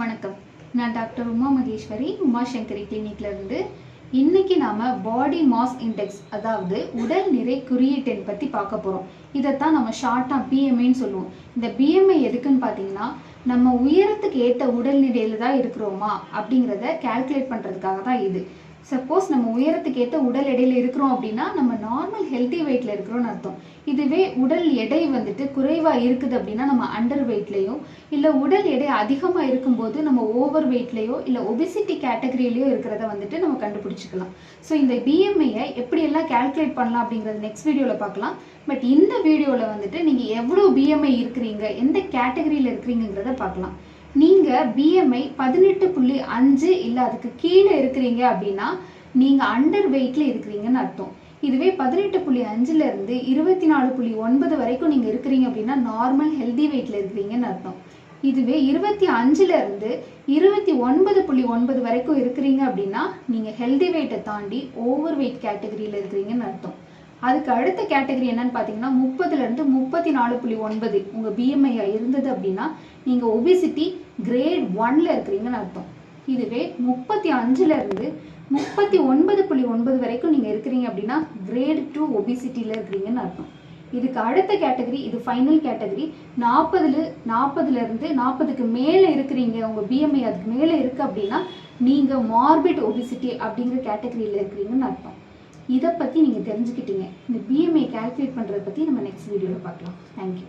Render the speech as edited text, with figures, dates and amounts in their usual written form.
வணக்கம். நான் டாக்டர் உமா மகேஸ்வரி, உமா சங்கரி கிளினிக்ல இருந்து. இன்னைக்கு நாம பாடி மாஸ் இண்டெக்ஸ், அதாவது உடல் நிறை குறியீட்டெண் பத்தி பார்க்க போறோம். இதைத்தான் நம்ம ஷார்ட்டா பிஎம்ஐன்னு சொல்லுவோம். இந்த பிஎம்ஐ எதுக்குன்னு பார்த்தீங்கன்னா, நம்ம உயரத்துக்கு ஏற்ற உடல் நிலையில தான் இருக்கிறோமா அப்படிங்கிறத கால்குலேட் பண்றதுக்காக தான் இது. சப்போஸ் நம்ம உயரத்துக்கு ஏற்ற உடல் எடையில இருக்கிறோம் அப்படின்னா நம்ம நார்மல் ஹெல்த்தி வெயிட்ல இருக்கிறோம்னு அர்த்தம். இதுவே உடல் எடை வந்துட்டு குறைவா இருக்குது அப்படின்னா நம்ம அண்டர் வெயிட்லயோ, இல்லை உடல் எடை அதிகமா இருக்கும்போது நம்ம ஓவர் வெயிட்லயோ இல்லை ஒபிசிட்டி கேட்டகரியிலயோ இருக்கிறத வந்துட்டு நம்ம கண்டுபிடிச்சிக்கலாம். ஸோ இந்த பிஎம்ஐயை எப்படியெல்லாம் கால்குலேட் பண்ணலாம் அப்படிங்கிறது நெக்ஸ்ட் வீடியோவில் பார்க்கலாம். பட் இந்த வீடியோவில் வந்துட்டு நீங்கள் எவ்வளோ பிஎம்ஐ இருக்கிறீங்க, எந்த கேட்டகரியில் இருக்கிறீங்கிறத பார்க்கலாம். நீங்கள் பிஎம்ஐ 18.5 இல்லை அதுக்கு கீழே இருக்கிறீங்க அப்படின்னா நீங்கள் அண்டர் வெயிட்டில் இருக்கிறீங்கன்னு அர்த்தம். இதுவே 18.5 இருந்து 24.9 வரைக்கும் நீங்கள் இருக்கிறீங்க அப்படின்னா நார்மல் ஹெல்தி வெயிட்டில் இருக்கிறீங்கன்னு அர்த்தம். இதுவே 25 இருந்து 29.9 வரைக்கும் இருக்கிறீங்க அப்படின்னா நீங்கள் ஹெல்தி வெயிட்டை தாண்டி ஓவர் வெயிட் கேட்டகரியில் இருக்கிறீங்கன்னு அர்த்தம். அதுக்கு அடுத்த கேட்டகரி என்னன்னு பார்த்தீங்கன்னா 30 இருந்து 34.9 உங்கள் பிஎம்ஐ இருந்தது அப்படின்னா நீங்கள் ஒபிசிட்டி கிரேட் 1ல இருக்கிறீங்கன்னு அர்த்தம். இதுவே 35 இருந்து 39.9 வரைக்கும் நீங்கள் இருக்கிறீங்க அப்படின்னா கிரேட் 2 ஒபிசிட்டியில் இருக்கிறீங்கன்னு அர்த்தம். இதுக்கு அடுத்த கேட்டகரி, இது ஃபைனல் கேட்டகரி, 40 இருந்து 40க்கு மேலே இருக்கிறீங்க, உங்கள் பிஎம்ஐ அதுக்கு மேலே இருக்குது அப்படின்னா நீங்கள் மார்பிட் ஒபிசிட்டி அப்படிங்கிற கேட்டகரியில் இருக்கிறீங்கன்னு அர்த்தம். இதை பற்றி நீங்கள் தெரிஞ்சுக்கிட்டீங்க. இந்த பிஎம்ஐ கால்குலேட் பண்ணுறதை பற்றி நம்ம நெக்ஸ்ட் வீடியோவில் பார்க்கலாம். தேங்க்யூ.